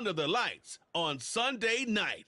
Under the lights on Sunday night.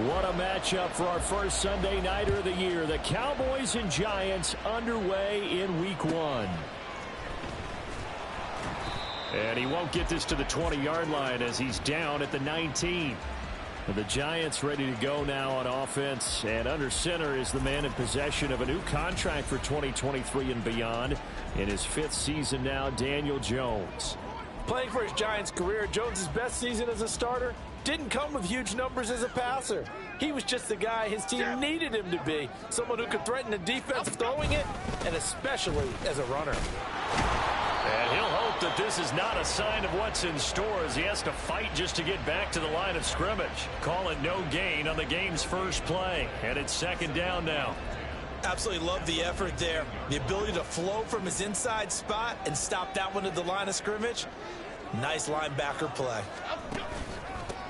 What a matchup for our first Sunday Nighter of the year. The Cowboys and Giants underway in Week 1. And he won't get this to the 20-yard line as he's down at the 19. And the Giants ready to go now on offense. And under center is the man in possession of a new contract for 2023 and beyond. In his 5th season now, Daniel Jones. Playing for his Giants career, Jones' best season as a starter didn't come with huge numbers as a passer. He was just the guy his team needed him to be. Someone who could threaten the defense throwing it, and especially as a runner. And he'll hope that this is not a sign of what's in store as he has to fight just to get back to the line of scrimmage. Call it no gain on the game's first play. And it's 2nd down now. Absolutely love the effort there. The ability to flow from his inside spot and stop that one at the line of scrimmage. Nice linebacker play.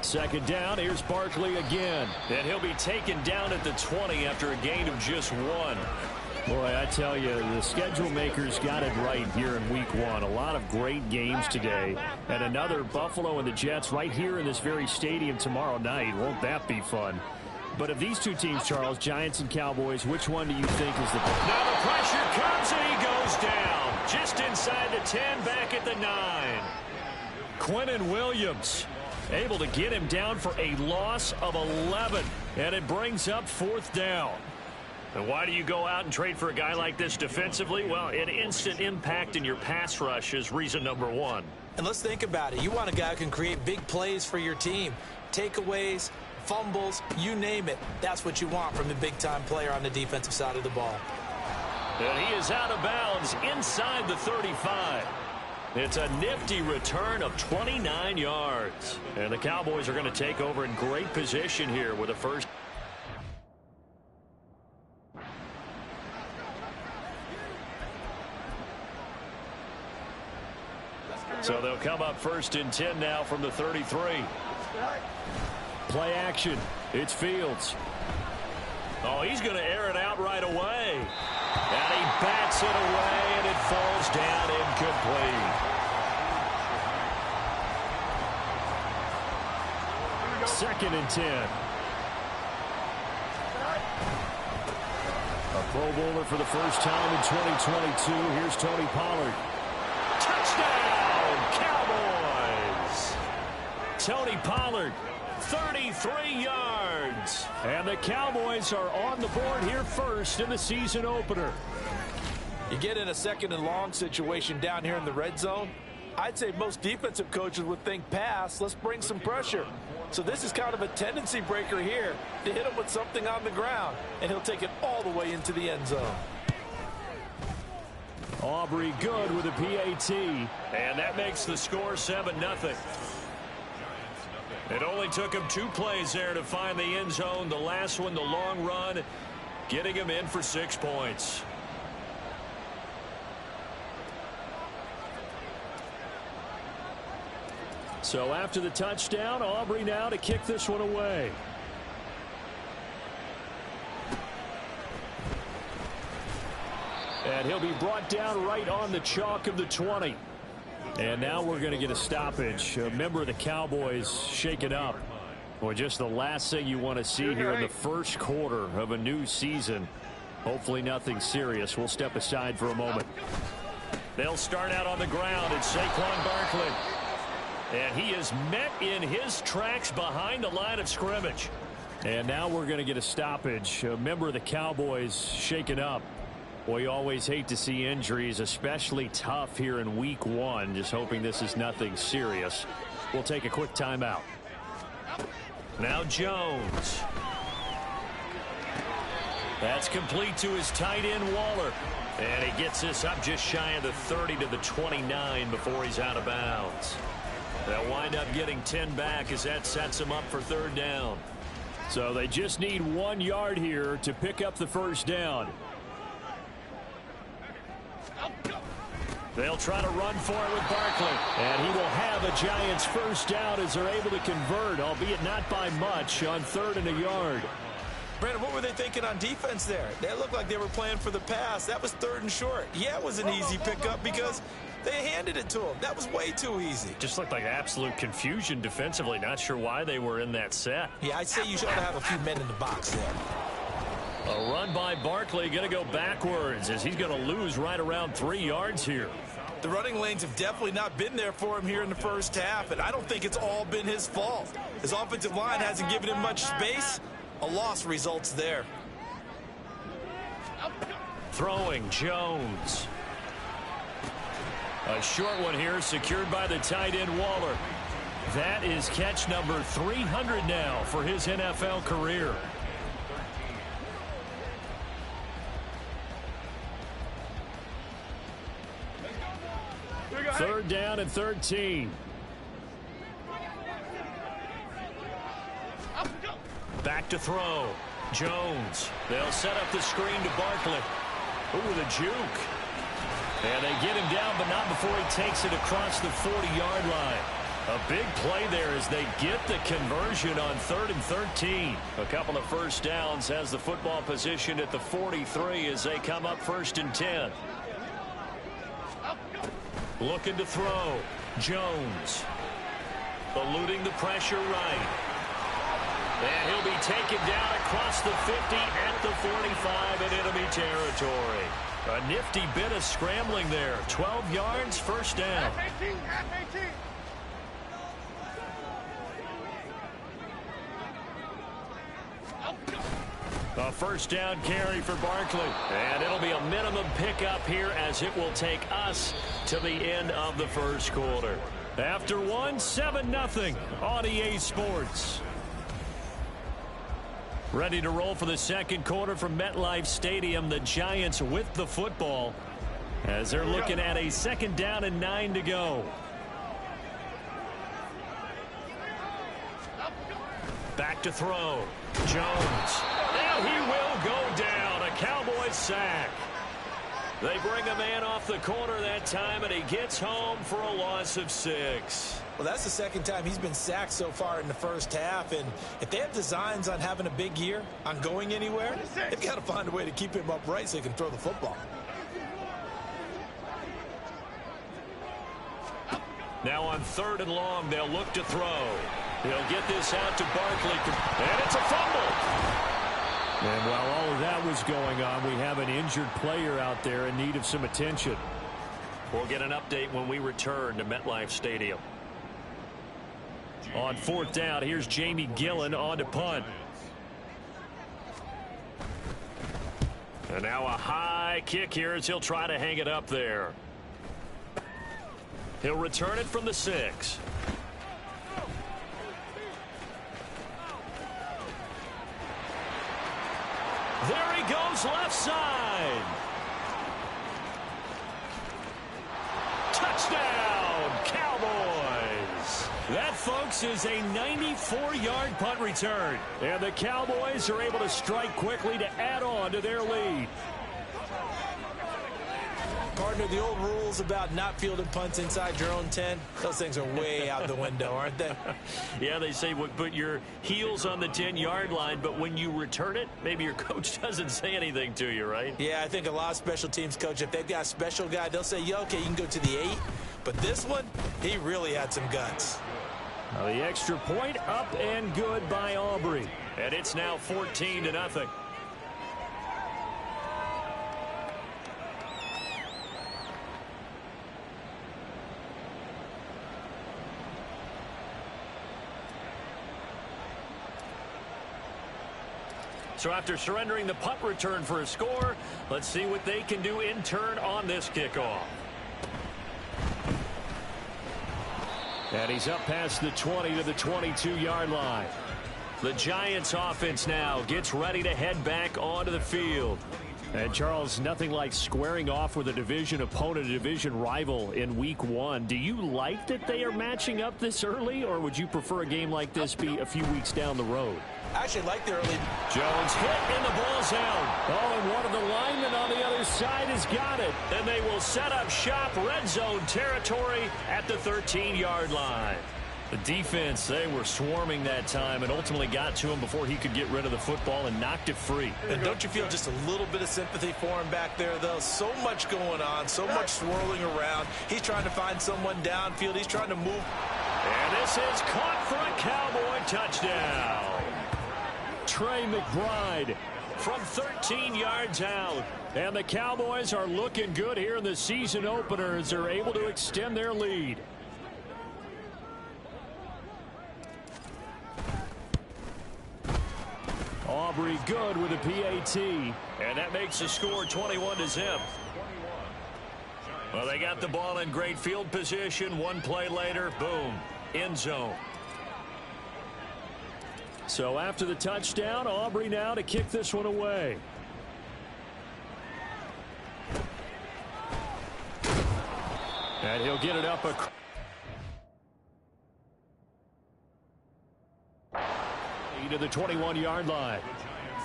2nd down, here's Barkley again. And he'll be taken down at the 20 after a gain of just 1. Boy, I tell you, the schedule makers got it right here in Week 1. A lot of great games today. And another Buffalo and the Jets right here in this very stadium tomorrow night. Won't that be fun? But of these two teams, Charles, Giants and Cowboys, which one do you think is the best? Now the pressure comes and he goes down. Just inside the 10, back at the 9. Quinnen Williams able to get him down for a loss of 11. And it brings up 4th down. And why do you go out and trade for a guy like this defensively? Well, an instant impact in your pass rush is reason number 1. And let's think about it. You want a guy who can create big plays for your team. Takeaways, fumbles, you name it. That's what you want from a big-time player on the defensive side of the ball. And he is out of bounds inside the 35. It's a nifty return of 29 yards. And the Cowboys are going to take over in great position here with a first. So they'll come up 1st and 10 now from the 33. Play action. It's Fields. Oh, he's going to air it out right away. And he bats it away, and it falls down incomplete. 2nd and 10. A Pro Bowler for the first time in 2022. Here's Tony Pollard. Touchdown, Cowboys! Tony Pollard, 33 yards. And the Cowboys are on the board here first in the season opener. You get in a 2nd and long situation down here in the red zone. I'd say most defensive coaches would think pass. Let's bring some pressure. So this is kind of a tendency breaker here to hit him with something on the ground. And he'll take it all the way into the end zone. Aubrey good with a PAT. And that makes the score 7-0. It only took him 2 plays there to find the end zone. The last one, the long run, getting him in for 6 points. So after the touchdown, Aubrey now to kick this one away. And he'll be brought down right on the chalk of the 20. And now we're going to get a stoppage. A member of the Cowboys shaken up. Well, just the last thing you want to see here in the first quarter of a new season. Hopefully nothing serious. We'll step aside for a moment. They'll start out on the ground. It's Saquon Barkley. And he is met in his tracks behind the line of scrimmage. And now we're going to get a stoppage. A member of the Cowboys shaken up. Well, you always hate to see injuries, especially tough here in Week 1. Just hoping this is nothing serious. We'll take a quick timeout. Now Jones. That's complete to his tight end, Waller. And he gets this up just shy of the 30 to the 29 before he's out of bounds. They'll wind up getting 10 back as that sets him up for 3rd down. So they just need 1 yard here to pick up the first down. They'll try to run for it with Barkley. And he will have a Giants first down as they're able to convert, albeit not by much, on 3rd and a yard. Brandon, what were they thinking on defense there? They looked like they were playing for the pass. That was 3rd and short. Yeah, it was an easy pickup because they handed it to him. That was way too easy. Just looked like absolute confusion defensively. Not sure why they were in that set. Yeah, I'd say you should have a few men in the box there. A run by Barkley, going to go backwards as he's going to lose right around 3 yards here. The running lanes have definitely not been there for him here in the first half, and I don't think it's all been his fault. His offensive line hasn't given him much space. A loss results there. Throwing Jones. A short one here, secured by the tight end Waller. That is catch number 300 now for his NFL career. Third down and 13. Back to throw. Jones. They'll set up the screen to Barkley. Ooh, the juke. And they get him down, but not before he takes it across the 40-yard line. A big play there as they get the conversion on 3rd and 13. A couple of first downs, has the football position at the 43 as they come up 1st and 10. Looking to throw. Jones. Eluding the pressure right. And he'll be taken down across the 50 at the 45 in enemy territory. A nifty bit of scrambling there. 12 yards, first down. A first down carry for Barkley. And it'll be a minimum pickup here as it will take us to the end of the first quarter. After one, 7-0 on EA Sports. Ready to roll for the second quarter from MetLife Stadium. The Giants with the football as they're looking at a 2nd down and 9 to go. Back to throw. Jones. Now he will go down. A Cowboys sack. They bring a man off the corner that time, and he gets home for a loss of 6. Well, that's the second time he's been sacked so far in the first half, and if they have designs on having a big year, on going anywhere, they've got to find a way to keep him upright so he can throw the football. Now on 3rd and long, they'll look to throw. He'll get this out to Barkley, and it's a fumble. And while all of that was going on, we have an injured player out there in need of some attention. We'll get an update when we return to MetLife Stadium. On 4th down, here's Jamie Gillen on to punt. And now a high kick here as he'll try to hang it up there. He'll return it from the 6. There he goes, left side. Touchdown, Cowboys. That, folks, is a 94-yard punt return. And the Cowboys are able to strike quickly to add on to their lead. Partner, the old rules about not fielding punts inside your own 10, those things are way out the window, aren't they? Yeah, they say put your heels on the 10-yard line, but when you return it, maybe your coach doesn't say anything to you, right? Yeah, I think a lot of special teams coach, if they've got a special guy, they'll say, yeah, okay, you can go to the 8. But this one, he really had some guts. Now the extra point up and good by Aubrey. And it's now 14-0. So after surrendering the punt return for a score, let's see what they can do in turn on this kickoff. And he's up past the 20 to the 22-yard line. The Giants offense now gets ready to head back onto the field. And Charles, nothing like squaring off with a division opponent, a division rival in week 1. Do you like that they are matching up this early, or would you prefer a game like this be a few weeks down the road? I actually like the early. Jones hit and the ball's out. Oh, and one of the linemen on the other side has got it. And they will set up shop, red zone territory at the 13-yard line. The defense, they were swarming that time and ultimately got to him before he could get rid of the football and knocked it free. And don't you feel just a little bit of sympathy for him back there, though? So much going on, so much swirling around. He's trying to find someone downfield. He's trying to move. And this is caught for a Cowboy touchdown. Trey McBride from 13 yards out. And the Cowboys are looking good here in the season opener as they're able to extend their lead. Aubrey good with a PAT. And that makes the score 21-0. Well, they got the ball in great field position. One play later, boom, end zone. So after the touchdown, Aubrey now to kick this one away. And he'll get it up to the 21-yard line.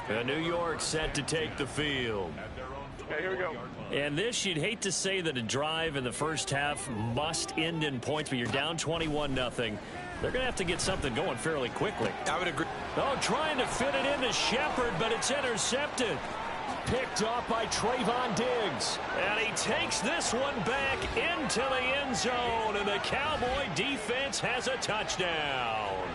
And New York set to take the field. Okay, here we go. And this, you'd hate to say that a drive in the first half must end in points, but you're down 21-0. They're going to have to get something going fairly quickly. I would agree. Oh, trying to fit it into Shepard, but it's intercepted. Picked off by Trayvon Diggs. And he takes this one back into the end zone, and the Cowboy defense has a touchdown.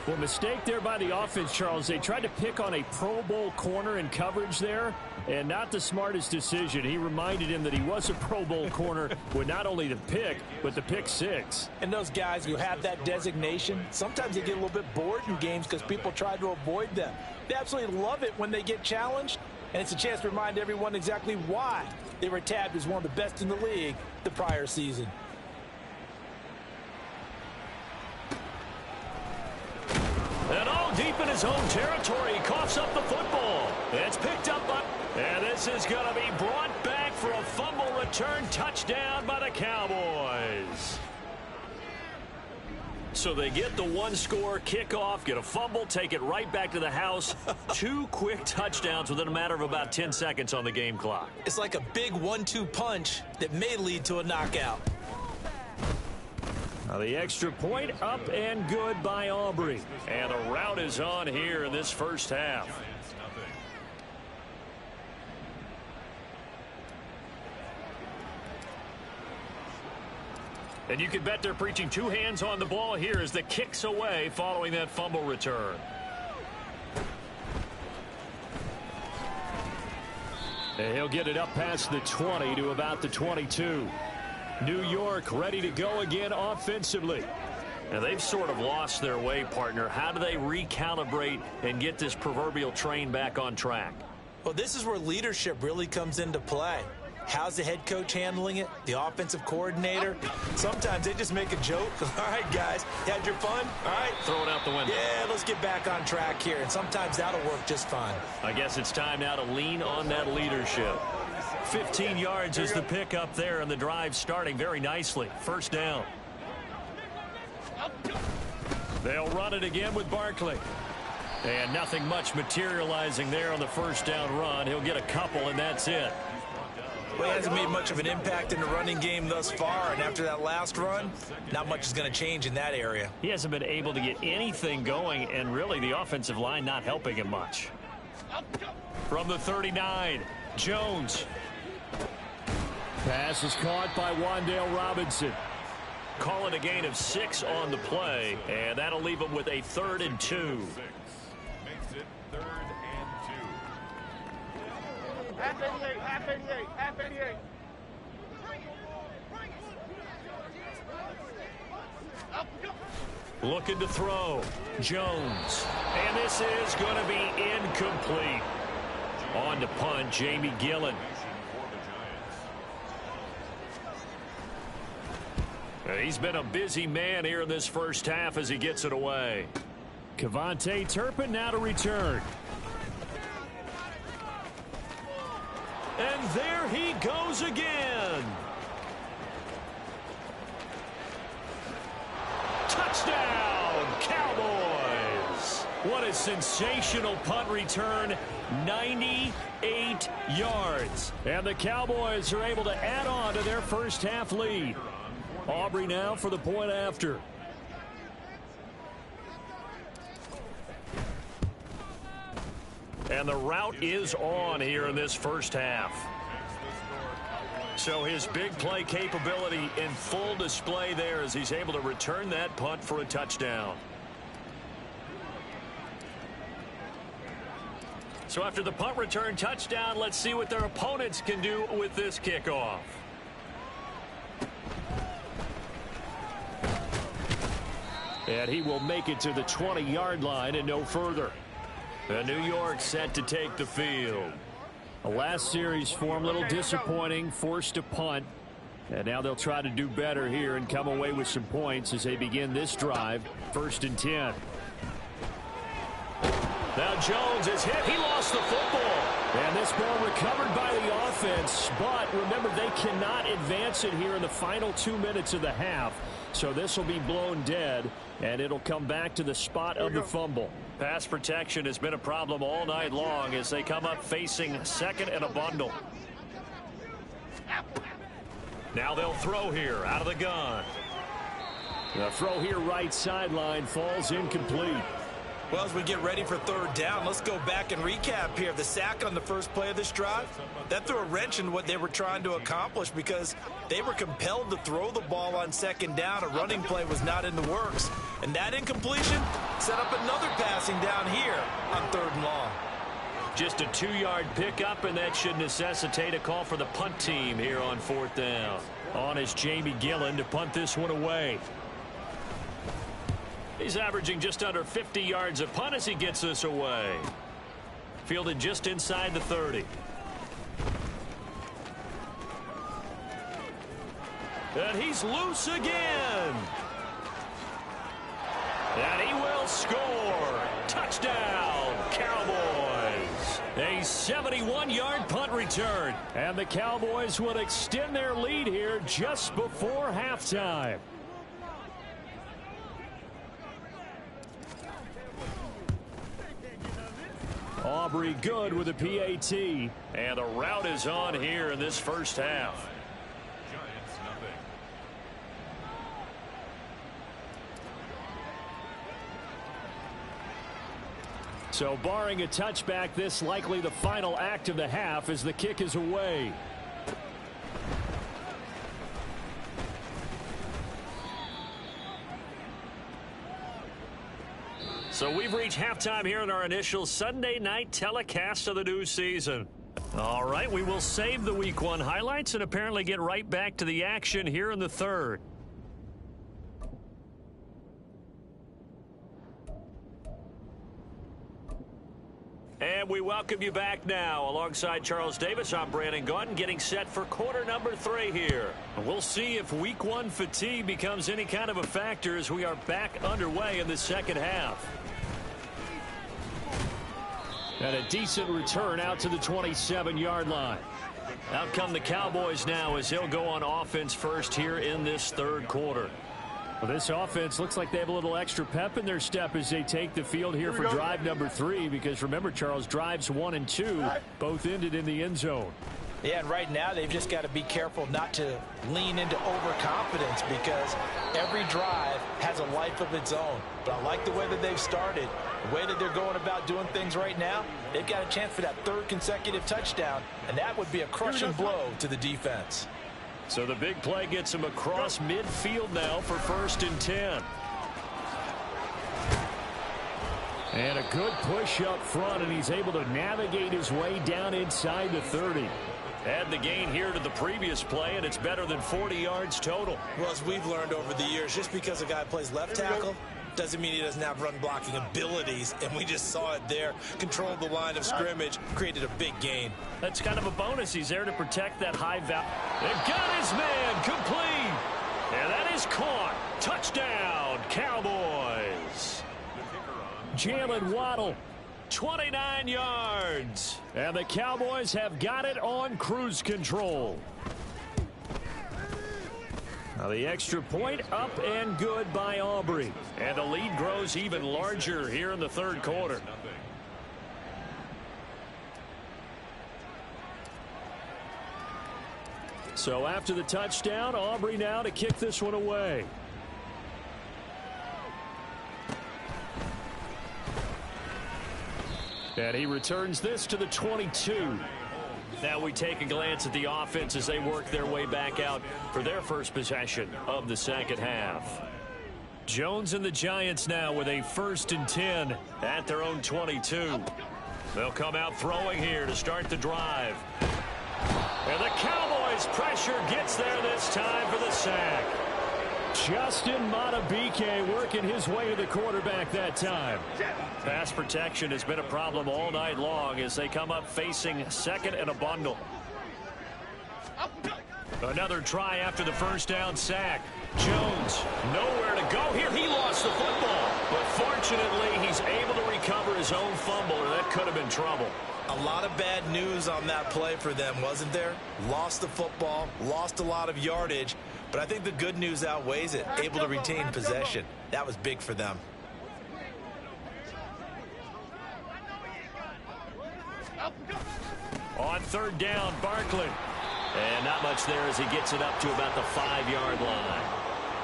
Well, mistake there by the offense, Charles. They tried to pick on a Pro Bowl corner in coverage there, and not the smartest decision. He reminded him that he was a Pro Bowl corner with not only the pick, but the pick six. And those guys who have that designation, sometimes they get a little bit bored in games because people try to avoid them. They absolutely love it when they get challenged, and it's a chance to remind everyone exactly why they were tabbed as one of the best in the league the prior season. And all deep in his own territory, he coughs up the football. It's picked up by... And this is going to be brought back for a fumble return touchdown by the Cowboys. So they get the one-score kickoff, get a fumble, take it right back to the house. 2 quick touchdowns within a matter of about 10 seconds on the game clock. It's like a big 1-2 punch that may lead to a knockout. Now the extra point up and good by Aubrey. And the route is on here in this first half. And you can bet they're preaching 2 hands on the ball here as the kick's away following that fumble return. And he'll get it up past the 20 to about the 22. New York ready to go again offensively. Now they've sort of lost their way, partner. How do they recalibrate and get this proverbial train back on track? Well, this is where leadership really comes into play. How's the head coach handling it? The offensive coordinator? Sometimes they just make a joke. All right, guys, you had your fun? All right. Throw it out the window. Yeah, let's get back on track here. And sometimes that'll work just fine. I guess it's time now to lean on that leadership. 15 yards is the pickup there, and the drive starting very nicely. First down. They'll run it again with Barkley. And nothing much materializing there on the first down run. He'll get a couple, and that's it. Well, he hasn't made much of an impact in the running game thus far, and after that last run, not much is going to change in that area. He hasn't been able to get anything going, and really the offensive line not helping him much. From the 39, Jones. Pass is caught by Wan'Dale Robinson. Call it a gain of 6 on the play, and that'll leave him with a 3rd and 2. Makes it 3rd and 2. Half 88, half 88, half 88. Looking to throw. Jones. And this is going to be incomplete. On to punt, Jamie Gillen. He's been a busy man here in this first half as he gets it away. Kevontae Turpin now to return. And there he goes again. Touchdown, Cowboys. What a a sensational punt return, 98 yards. And the Cowboys are able to add on to their first half lead. Aubrey now for the point after. And the route is on here in this first half. So his big play capability in full display there as he's able to return that punt for a touchdown. So after the punt return touchdown, let's see what their opponents can do with this kickoff. And he will make it to the 20-yard line and no further. The New York set to take the field. The last series for him, a little disappointing, forced to punt. And now they'll try to do better here and come away with some points as they begin this drive, 1st and 10. Now Jones is hit. He lost the football. And this ball recovered by the offense. But remember, they cannot advance it here in the final 2 minutes of the half. So this will be blown dead, and it'll come back to the spot of the fumble. Pass protection has been a problem all night long as they come up facing 2nd and a bundle. Now they'll throw here out of the gun. The throw here right sideline falls incomplete. Well, as we get ready for 3rd down, let's go back and recap here. The sack on the first play of this drive, that threw a wrench in what they were trying to accomplish because they were compelled to throw the ball on 2nd down. A running play was not in the works. And that incompletion set up another passing down here on 3rd and long. Just a 2-yard pickup, and that should necessitate a call for the punt team here on 4th down. On is Jamie Gillen to punt this one away. He's averaging just under 50 yards a punt as he gets this away. Fielded just inside the 30. And he's loose again. And he will score. Touchdown, Cowboys. A 71-yard punt return. And the Cowboys will extend their lead here just before halftime. Aubrey good with a PAT. And the route is on here in this first half. Giants, nothing. So barring a touchback, this likely the final act of the half as the kick is away. So we've reached halftime here in our initial Sunday night telecast of the new season. All right, we will save the Week 1 highlights and apparently get right back to the action here in the 3rd. And we welcome you back now. Alongside Charles Davis, I'm Brandon Gaudin, getting set for quarter number 3 here. We'll see if Week 1 fatigue becomes any kind of a factor as we are back underway in the second half. And a decent return out to the 27-yard line. Out come the Cowboys now as they'll go on offense first here in this 3rd quarter. Well, this offense looks like they have a little extra pep in their step as they take the field here for drive number 3. Because remember, Charles, drives 1 and 2 both ended in the end zone. Yeah, and right now they've just got to be careful not to lean into overconfidence because every drive has a life of its own. But I like the way that they've started, the way that they're going about doing things right now. They've got a chance for that 3rd consecutive touchdown, and that would be a crushing blow to the defense. So the big play gets him across midfield now for 1st and 10. And a good push up front, and he's able to navigate his way down inside the 30. Add the gain here to the previous play, and it's better than 40 yards total. Well, as we've learned over the years, just because a guy plays left tackle doesn't mean he doesn't have run blocking abilities, and we just saw it there. Controlled the line of scrimmage, created a big gain. That's kind of a bonus. He's there to protect that high value. They've got his man complete. And that is caught. Touchdown, Cowboys. Jalen Waddle, 29 yards. And the Cowboys have got it on cruise control. Now the extra point up and good by Aubrey. And the lead grows even larger here in the third quarter. So after the touchdown, Aubrey now to kick this one away. And he returns this to the 22. Now we take a glance at the offense as they work their way back out for their first possession of the second half. Jones and the Giants now with a 1st and 10 at their own 22. They'll come out throwing here to start the drive. And the Cowboys' pressure gets there this time for the sack. Justin Matabike working his way to the quarterback that time. Pass protection has been a problem all night long as they come up facing second and a bundle. Another try after the first down sack. Jones nowhere to go here. He lost the football, but fortunately he's able to recover his own fumble, or that could have been trouble. A lot of bad news on that play for them, wasn't there? Lost the football, lost a lot of yardage, but I think the good news outweighs it. Able to retain possession. That was big for them. On third down, Barkley. And not much there as he gets it up to about the 5-yard line.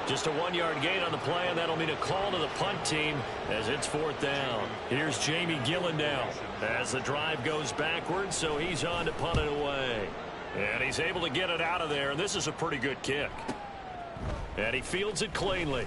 Just a 1-yard gain on the play, and that'll mean a call to the punt team as it's 4th down. Here's Jamie Gillen now as the drive goes backwards, so he's on to punt it away. And he's able to get it out of there, and this is a pretty good kick. And he fields it cleanly.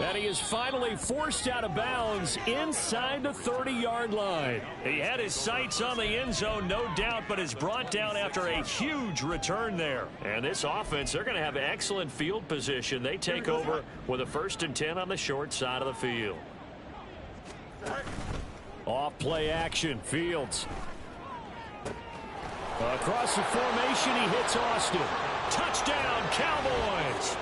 And he is finally forced out of bounds inside the 30-yard line. He had his sights on the end zone, no doubt, but is brought down after a huge return there. And this offense, they're going to have excellent field position. They take over with a 1st and 10 on the short side of the field. Off play action, Fields. Across the formation, he hits Austin. Touchdown, Cowboys!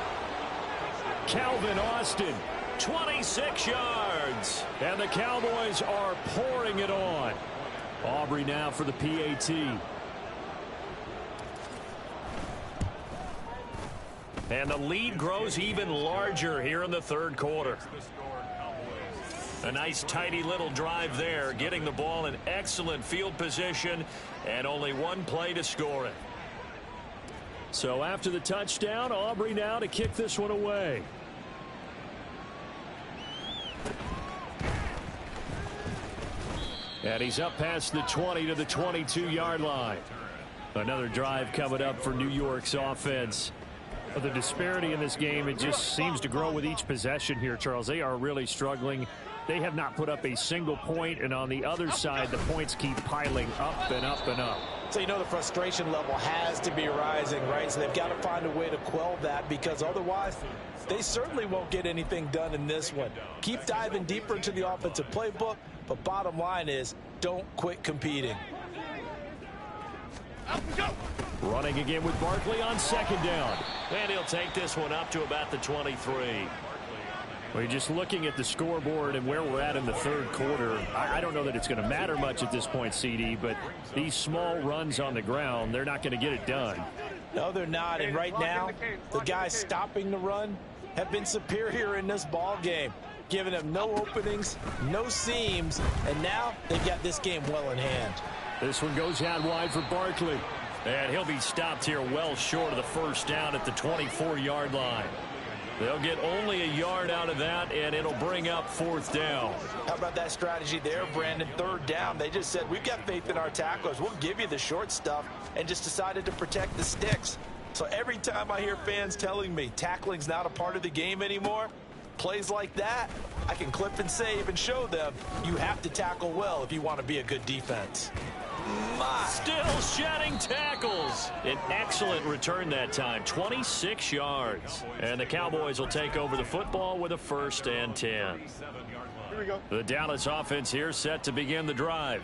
Calvin Austin, 26 yards. And the Cowboys are pouring it on. Aubrey now for the PAT. And the lead grows even larger here in the third quarter. A nice tidy little drive there, getting the ball in excellent field position and only one play to score it. So after the touchdown, Aubrey now to kick this one away. And he's up past the 20 to the 22-yard line. Another drive coming up for New York's offense. The disparity in this game, it just seems to grow with each possession here, Charles. They are really struggling. They have not put up a single point, and on the other side, the points keep piling up and up and up. So you know the frustration level has to be rising, right? So they've got to find a way to quell that, because otherwise they certainly won't get anything done in this one. Keep diving deeper into the offensive playbook, but bottom line is don't quit competing. Running again with Barkley on 2nd down. And he'll take this one up to about the 23. Well, you're just looking at the scoreboard and where we're at in the third quarter. I don't know that it's going to matter much at this point, CD, but these small runs on the ground, they're not going to get it done. No, they're not. And right now, the guys stopping the run have been superior in this ball game, giving them no openings, no seams, and now they've got this game well in hand. This one goes out wide for Barkley. And he'll be stopped here well short of the first down at the 24-yard line. They'll get only a yard out of that, and it'll bring up 4th down. How about that strategy there, Brandon? 3rd down. They just said, we've got faith in our tacklers. We'll give you the short stuff, and just decided to protect the sticks. So every time I hear fans telling me tackling's not a part of the game anymore, plays like that, I can clip and save and show them you have to tackle well if you want to be a good defense. Still shedding tackles. An excellent return that time, 26 yards. And the Cowboys will take over the football with a 1st and 10. Here we go. The Dallas offense here set to begin the drive.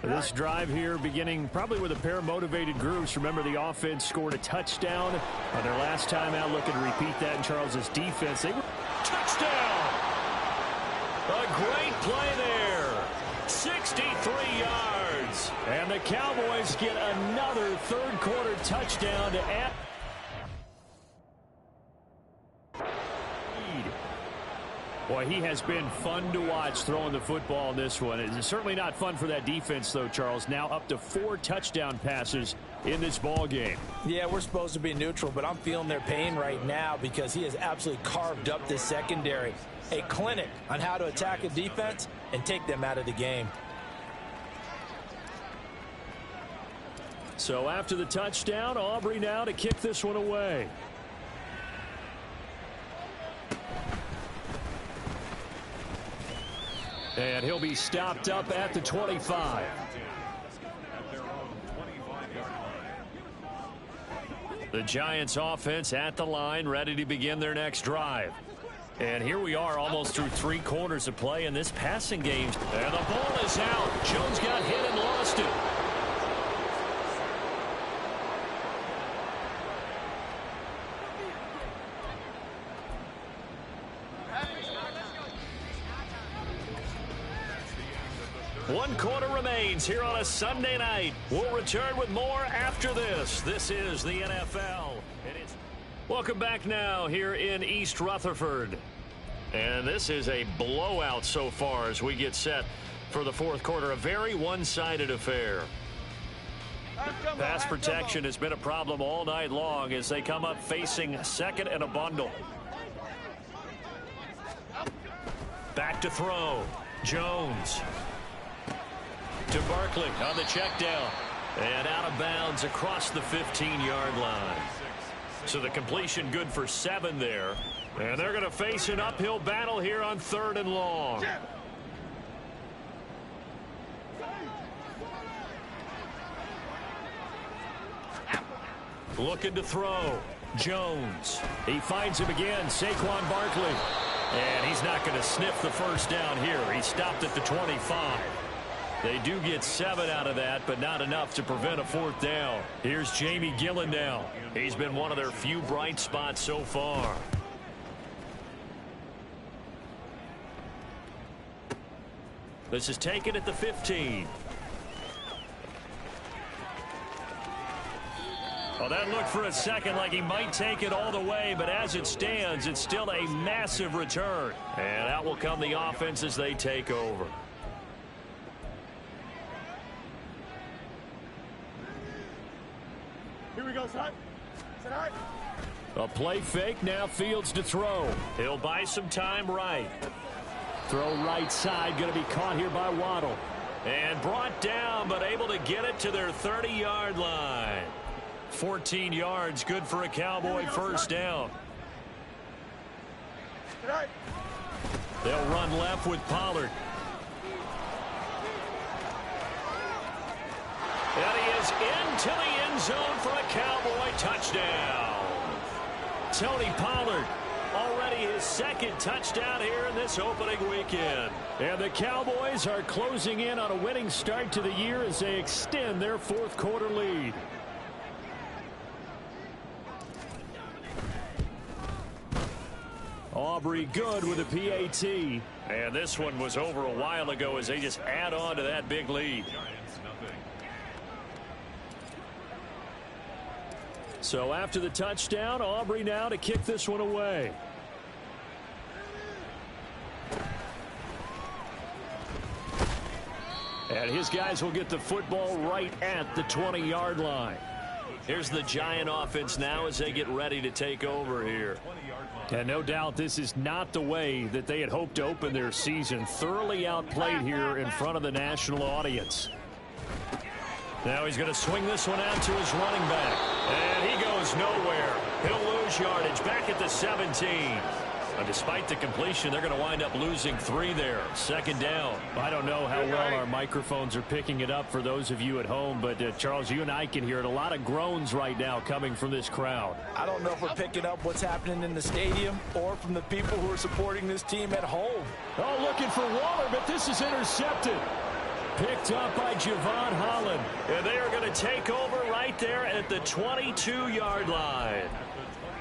This drive here beginning probably with a pair of motivated groups. Remember, the offense scored a touchdown on their last time out. Looking to repeat that in Charles's defense. Touchdown! A great play there. 63 yards. And the Cowboys get another third-quarter touchdown to add. Boy, he has been fun to watch throwing the football in this one. It's certainly not fun for that defense, though, Charles. Now up to 4 touchdown passes in this ball game. Yeah, we're supposed to be neutral, but I'm feeling their pain right now because he has absolutely carved up this secondary. A clinic on how to attack a defense and take them out of the game. So after the touchdown, Aubrey now to kick this one away. And he'll be stopped up at the 25. The Giants offense at the line, ready to begin their next drive. And here we are almost through 3 quarters of play in this passing game. And the ball is out. Jones got hit and lost it. One quarter remains here on a Sunday night. We'll return with more after this. This is the NFL. Welcome back now here in East Rutherford. And this is a blowout so far as we get set for the fourth quarter. A very one-sided affair. Pass protection has been a problem all night long as they come up facing second and a bundle. Back to throw. Jones. To Barkley on the check down. And out of bounds across the 15-yard line. So the completion good for 7 there. And they're going to face an uphill battle here on 3rd and long. Looking to throw. Jones. He finds him again. Saquon Barkley. And he's not going to sniff the first down here. He stopped at the 25. They do get 7 out of that, but not enough to prevent a 4th down. Here's Jamie Gillen now. He's been one of their few bright spots so far. This is taken at the 15. Well, that looked for a second like he might take it all the way, but as it stands, it's still a massive return. And out will come the offense as they take over. Here we go, son. Sit high. A play fake, now Fields to throw. He'll buy some time right. Throw right side, going to be caught here by Waddle. And brought down, but able to get it to their 30-yard line. 14 yards, good for a Cowboy first down. They'll run left with Pollard. And he is into the end zone for a Cowboy touchdown. Tony Pollard, already his 2nd touchdown here in this opening weekend. And the Cowboys are closing in on a winning start to the year as they extend their 4th quarter lead. Aubrey good with a PAT. And this one was over a while ago as they just add on to that big lead. So after the touchdown, Aubrey now to kick this one away. And his guys will get the football right at the 20-yard line. Here's the Giant offense now as they get ready to take over here. And no doubt this is not the way that they had hoped to open their season. Thoroughly outplayed here in front of the national audience. Now he's going to swing this one out to his running back. And he goes nowhere. He'll lose yardage back at the 17. But despite the completion, they're going to wind up losing 3 there. 2nd down. I don't know how well our microphones are picking it up for those of you at home, but Charles, you and I can hear it. A lot of groans right now coming from this crowd. I don't know if we're picking up what's happening in the stadium or from the people who are supporting this team at home. Oh, looking for Waller, but this is intercepted. Picked up by Javon Holland. And they are going to take over right there at the 22-yard line.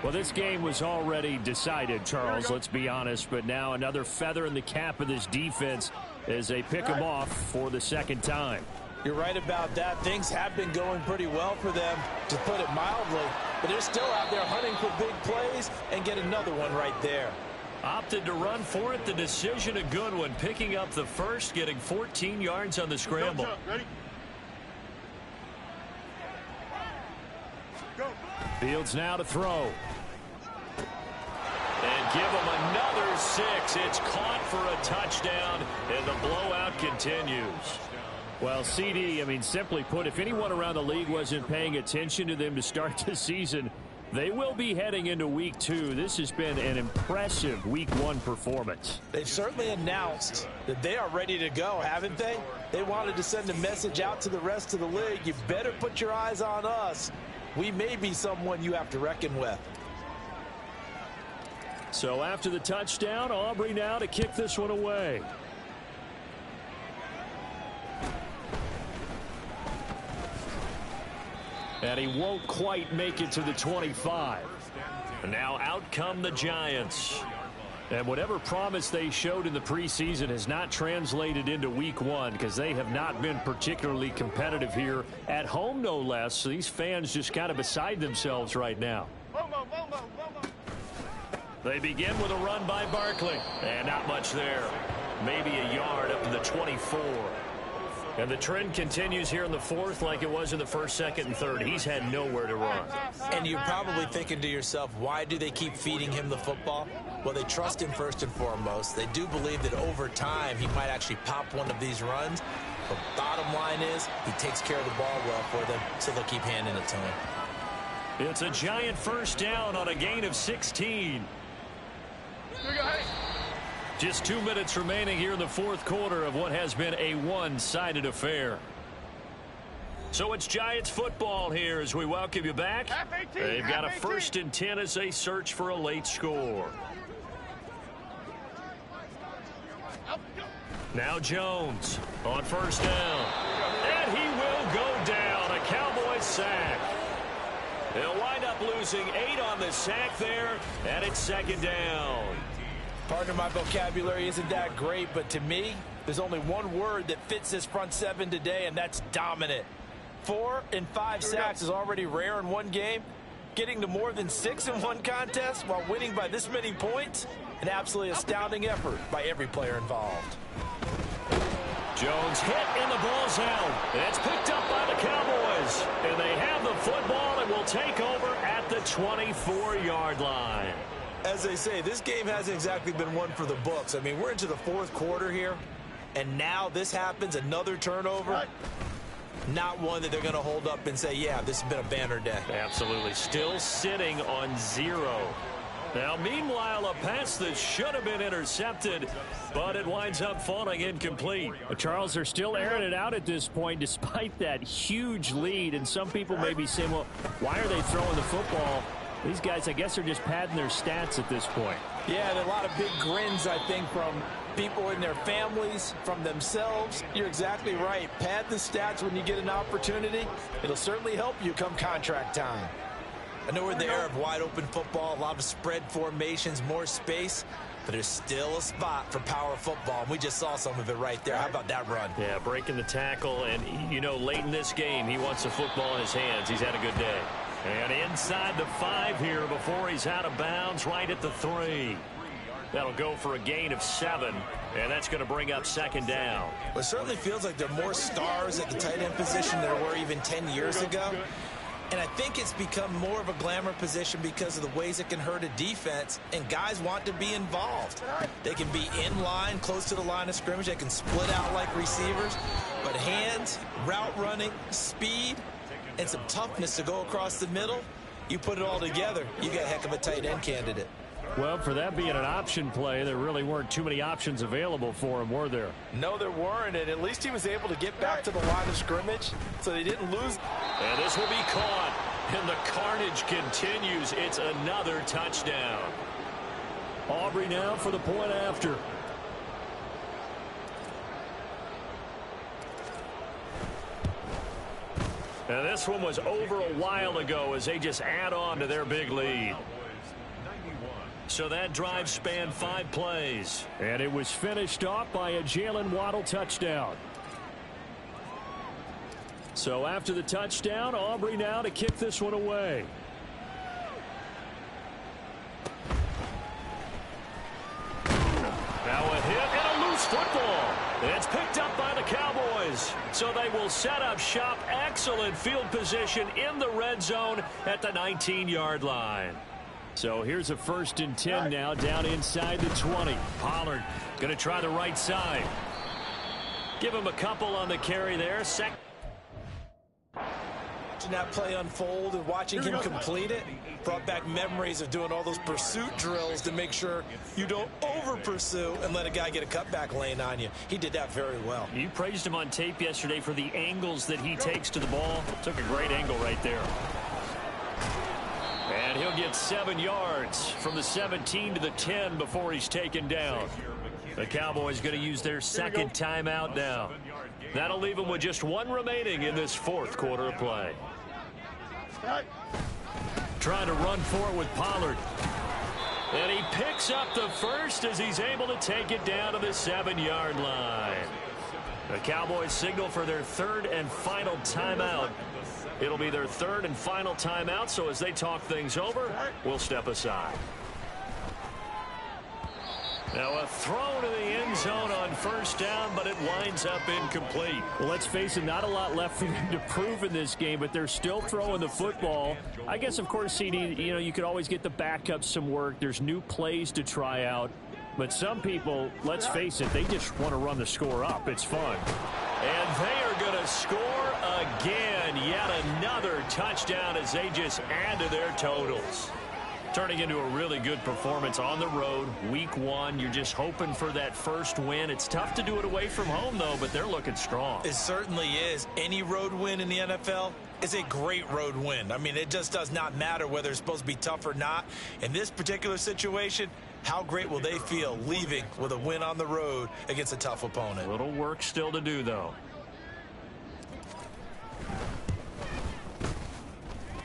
Well, this game was already decided, Charles, let's be honest. But now another feather in the cap of this defense as they pick him off for the second time. You're right about that. Things have been going pretty well for them, to put it mildly. But they're still out there hunting for big plays and get another one right there. Opted to run for it. The decision a good one. Picking up the first, getting 14 yards on the scramble. Ready? Go. Fields now to throw. And give him another 6. It's caught for a touchdown, and the blowout continues. Well, CD, I mean, simply put, if anyone around the league wasn't paying attention to them to start the season, they will be heading into week 2. This has been an impressive week 1 performance. They've certainly announced that they are ready to go, haven't they? They wanted to send a message out to the rest of the league. You better put your eyes on us. We may be someone you have to reckon with. So after the touchdown, Aubrey now to kick this one away. And he won't quite make it to the 25. Now out come the Giants. And whatever promise they showed in the preseason has not translated into week 1 because they have not been particularly competitive here at home, no less. So these fans just kind of beside themselves right now. They begin with a run by Barkley. And not much there. Maybe a yard up to the 24. And the trend continues here in the 4th like it was in the 1st, 2nd, and 3rd. He's had nowhere to run. And you're probably thinking to yourself, why do they keep feeding him the football? Well, they trust him first and foremost. They do believe that over time he might actually pop one of these runs. But bottom line is he takes care of the ball well for them, so they'll keep handing it to him. It's a Giant first down on a gain of 16. Just 2 minutes remaining here in the 4th quarter of what has been a one-sided affair. So it's Giants football here as we welcome you back. They've got a 1st and 10 as they search for a late score. Now Jones on 1st down. And he will go down. A Cowboys sack. They'll wind up losing 8 on the sack there, and it's 2nd down. Pardon my vocabulary isn't that great, but to me, there's only one word that fits this front 7 today, and that's dominant. 4 and 5 sacks is already rare in one game. Getting to more than 6 in one contest while winning by this many points, an absolutely astounding effort by every player involved. Jones hit and the ball's out. It's picked up by the Cowboys. And they have the football and will take over at the 24-yard line. As they say, this game hasn't exactly been one for the books. I mean, we're into the 4th quarter here, and now this happens, another turnover. Not one that they're going to hold up and say, yeah, this has been a banner day. Absolutely. Still sitting on 0. Now, meanwhile, a pass that should have been intercepted, but it winds up falling incomplete. Charles, they're still airing it out at this point despite that huge lead, and some people may be saying, well, why are they throwing the football? These guys, I guess, are just padding their stats at this point. Yeah, and a lot of big grins, I think, from people in their families, from themselves. You're exactly right. Pad the stats when you get an opportunity. It'll certainly help you come contract time. I know we're in the era of wide-open football, a lot of spread formations, more space, but there's still a spot for power football, and we just saw some of it right there. How about that run? Yeah, breaking the tackle, and, you know, late in this game, he wants the football in his hands. He's had a good day. And inside the 5 here before he's out of bounds, right at the 3. That'll go for a gain of 7, and that's going to bring up 2nd down. Well, it certainly feels like there are more stars at the tight end position than there were even 10 years ago. And I think it's become more of a glamour position because of the ways it can hurt a defense, and guys want to be involved. They can be in line, close to the line of scrimmage. They can split out like receivers. But hands, route running, speed, and some toughness to go across the middle, you put it all together, you got a heck of a tight end candidate. Well, for that being an option play, there really weren't too many options available for him, were there? No, there weren't, and at least he was able to get back to the line of scrimmage, so they didn't lose. And this will be caught, and the carnage continues. It's another touchdown. Aubrey now for the point after. And this one was over a while ago as they just add on to their big lead. So that drive spanned 5 plays. And it was finished off by a Jalen Waddle touchdown. So after the touchdown, Aubrey now to kick this one away. Now a hit and a loose football. It's picked up by the Cowboys. So they will set up shop. Excellent field position in the red zone at the 19-yard line. So here's a 1st and 10 now down inside the 20. Pollard going to try the right side. Give him a couple on the carry there. Watching that play unfold and watching him complete it brought back memories of doing all those pursuit drills to make sure you don't over-pursue and let a guy get a cutback lane on you. He did that very well. You praised him on tape yesterday for the angles that he takes to the ball. Took a great angle right there. And he'll get 7 yards from the 17 to the 10 before he's taken down. The Cowboys going to use their 2nd timeout now. That'll leave them with just 1 remaining in this 4th quarter of play. Trying to run for it with Pollard. And he picks up the first as he's able to take it down to the 7-yard line. The Cowboys signal for their 3rd and final timeout. It'll be their 3rd and final timeout, so as they talk things over, we'll step aside. Now a throw to the end zone on 1st down, but it winds up incomplete. Well, let's face it, not a lot left for them to prove in this game, but they're still throwing the football. I guess, of course, CD, you could always get the backups some work. There's new plays to try out. But some people, let's face it, they just want to run the score up. It's fun. And they are going to score again. Yet another touchdown as they just add to their totals. Turning into a really good performance on the road. Week 1, you're just hoping for that first win. It's tough to do it away from home, though, but they're looking strong. It certainly is. Any road win in the NFL is a great road win. I mean, it just does not matter whether it's supposed to be tough or not. In this particular situation, how great will they feel leaving with a win on the road against a tough opponent? A little work still to do, though.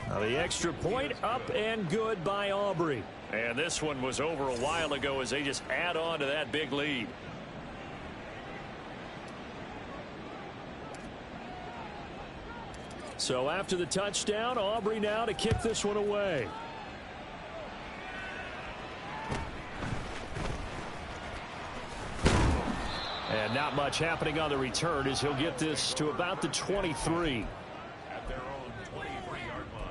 Now the extra point up and good by Aubrey. And this one was over a while ago as they just add on to that big lead. So after the touchdown, Aubrey now to kick this one away. And not much happening on the return as he'll get this to about the 23. At their own 23-yard line.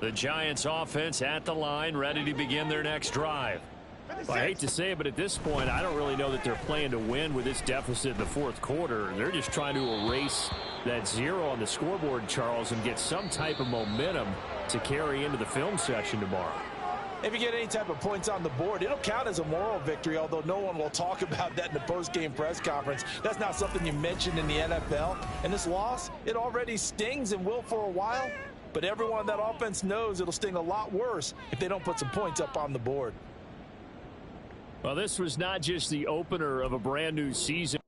The Giants offense at the line, ready to begin their next drive. Well, I hate to say it, but at this point, I don't really know that they're playing to win with this deficit in the 4th quarter. They're just trying to erase that 0 on the scoreboard, Charles, and get some type of momentum to carry into the film session tomorrow. If you get any type of points on the board, it'll count as a moral victory, although no one will talk about that in the post-game press conference. That's not something you mentioned in the NFL. And this loss, it already stings and will for a while, but everyone on that offense knows it'll sting a lot worse if they don't put some points up on the board. Well, this was not just the opener of a brand new season.